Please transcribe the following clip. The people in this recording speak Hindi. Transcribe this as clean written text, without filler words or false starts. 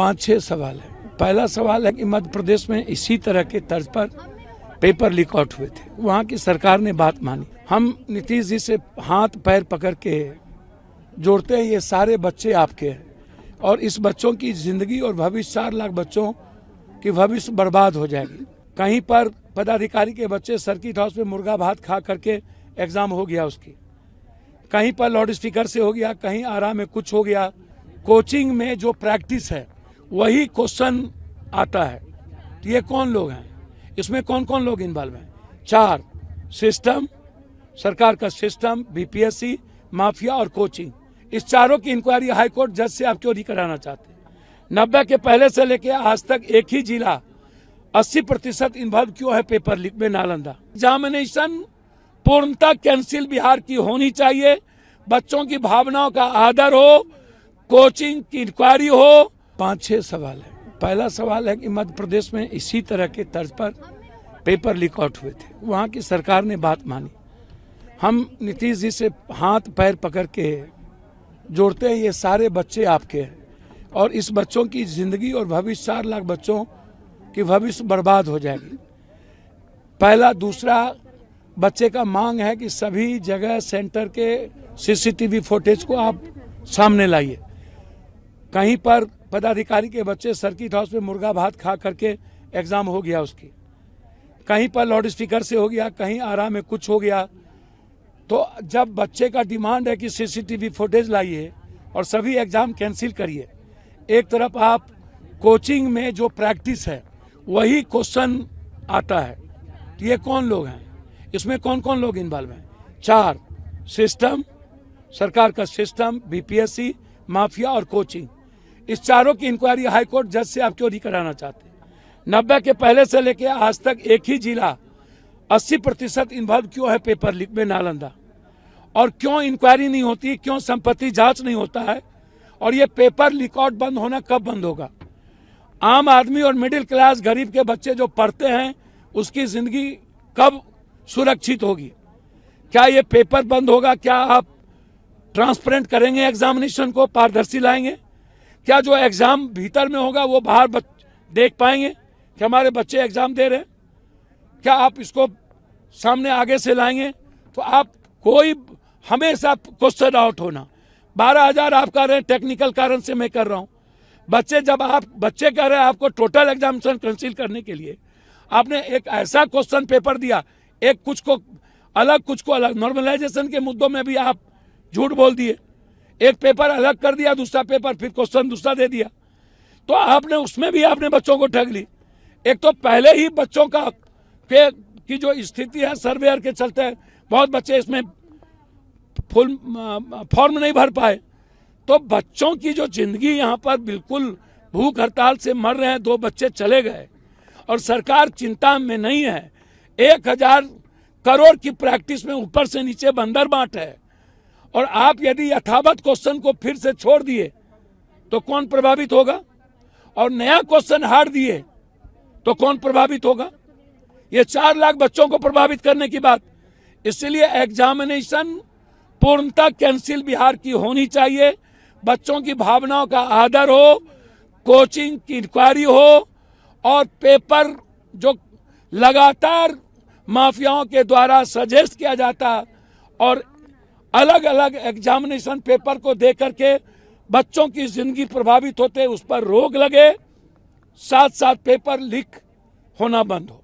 5-6 सवाल है। पहला सवाल है कि मध्य प्रदेश में इसी तरह के तर्ज पर पेपर लीक आउट हुए थे, वहाँ की सरकार ने बात मानी। हम नीतीश जी से हाथ पैर पकड़ के जोड़ते हैं, ये सारे बच्चे आपके हैं और इस बच्चों की जिंदगी और भविष्य 4 लाख बच्चों की भविष्य बर्बाद हो जाएगी। कहीं पर पदाधिकारी के बच्चे सर्किट हाउस में मुर्गा भात खा करके एग्जाम हो गया उसकी, कहीं पर लाउड स्पीकर से हो गया, कहीं आराम में कुछ हो गया। कोचिंग में जो प्रैक्टिस है वही क्वेश्चन आता है। तो ये कौन लोग हैं, इसमें कौन कौन लोग इन्वॉल्व हैं? 4 सिस्टम, सरकार का सिस्टम, बीपीएससी, माफिया और कोचिंग। इस चारों की इंक्वायरी हाईकोर्ट जज से आप क्यों नहीं कराना चाहते? 90 के पहले से लेके आज तक एक ही जिला 80% इन्वॉल्व क्यों है पेपर लीक में? नालंदा। एग्जामिनेशन पूर्णतः कैंसिल बिहार की होनी चाहिए। बच्चों की भावनाओं का आदर हो, कोचिंग की इंक्वायरी हो। 5-6 सवाल है। पहला सवाल है कि मध्य प्रदेश में इसी तरह के तर्ज पर पेपर लीक आउट हुए थे, वहाँ की सरकार ने बात मानी। हम नीतीश जी से हाथ पैर पकड़ के जोड़ते हैं, ये सारे बच्चे आपके हैं और इस बच्चों की जिंदगी और भविष्य 4 लाख बच्चों की भविष्य बर्बाद हो जाएगी। पहला। दूसरा, बच्चे का मांग है कि सभी जगह सेंटर के सीसीटीवी फुटेज को आप सामने लाइए। कहीं पर पदाधिकारी के बच्चे सर्किट हाउस में मुर्गा भात खा करके एग्जाम हो गया उसकी, कहीं पर लाउड स्पीकर से हो गया, कहीं आराम में कुछ हो गया। तो जब बच्चे का डिमांड है कि सीसीटीवी फुटेज लाइए और सभी एग्जाम कैंसिल करिए, एक तरफ आप कोचिंग में जो प्रैक्टिस है वही क्वेश्चन आता है। तो ये कौन लोग हैं, इसमें कौन कौन लोग इन्वॉल्व हैं? 4 सिस्टम, सरकार का सिस्टम, बीपीएससी, माफिया और कोचिंग। इस चारों की इंक्वायरी हाईकोर्ट जज से आप क्यों नहीं कराना चाहते? 90 के पहले से लेके आज तक एक ही जिला 80% इन्वॉल्व क्यों है पेपर लीक में? नालंदा। और क्यों इंक्वायरी नहीं होती, क्यों संपत्ति जांच नहीं होता है? और ये पेपर लीक आउट बंद होना कब बंद होगा? आम आदमी और मिडिल क्लास गरीब के बच्चे जो पढ़ते हैं उसकी जिंदगी कब सुरक्षित होगी? क्या ये पेपर बंद होगा? क्या आप ट्रांसपेरेंट करेंगे एग्जामिनेशन को, पारदर्शी लाएंगे? क्या जो एग्जाम भीतर में होगा वो बाहर देख पाएंगे कि हमारे बच्चे एग्जाम दे रहे हैं? क्या आप इसको सामने आगे से लाएंगे? तो आप कोई हमेशा क्वेश्चन आउट होना। 12,000 आप कर रहे हैं, टेक्निकल कारण से मैं कर रहा हूं। जब आप बच्चे कह रहे हैं आपको टोटल एग्जामिनेशन कैंसिल करने के लिए, आपने एक ऐसा क्वेश्चन पेपर दिया, एक कुछ को अलग। नॉर्मलाइजेशन के मुद्दों में भी आप झूठ बोल दिए। एक पेपर अलग कर दिया, दूसरा पेपर फिर क्वेश्चन दूसरा दे दिया। तो आपने उसमें भी आपने बच्चों को ठग ली। एक तो पहले ही बच्चों का की जो स्थिति है सर्वेयर के चलते बहुत बच्चे इसमें फुल फॉर्म नहीं भर पाए। तो बच्चों की जो जिंदगी यहाँ पर बिल्कुल भूख हड़ताल से मर रहे हैं, 2 बच्चे चले गए और सरकार चिंता में नहीं है। 1000 करोड़ की प्रैक्टिस में ऊपर से नीचे बंदर बांट है और आप यदि यथावत क्वेश्चन को फिर से छोड़ दिए तो कौन प्रभावित होगा? और नया क्वेश्चन हार दिए तो कौन प्रभावित होगा? ये 4 लाख बच्चों को प्रभावित करने की बात। इसलिए एग्जामिनेशन पूर्णतः कैंसिल बिहार की होनी चाहिए। बच्चों की भावनाओं का आदर हो, कोचिंग की इंक्वायरी हो और पेपर जो लगातार माफियाओं के द्वारा सजेस्ट किया जाता और अलग अलग एग्जामिनेशन पेपर को दे करके बच्चों की जिंदगी प्रभावित होते, उस पर रोक लगे, साथ साथ पेपर लीक होना बंद हो।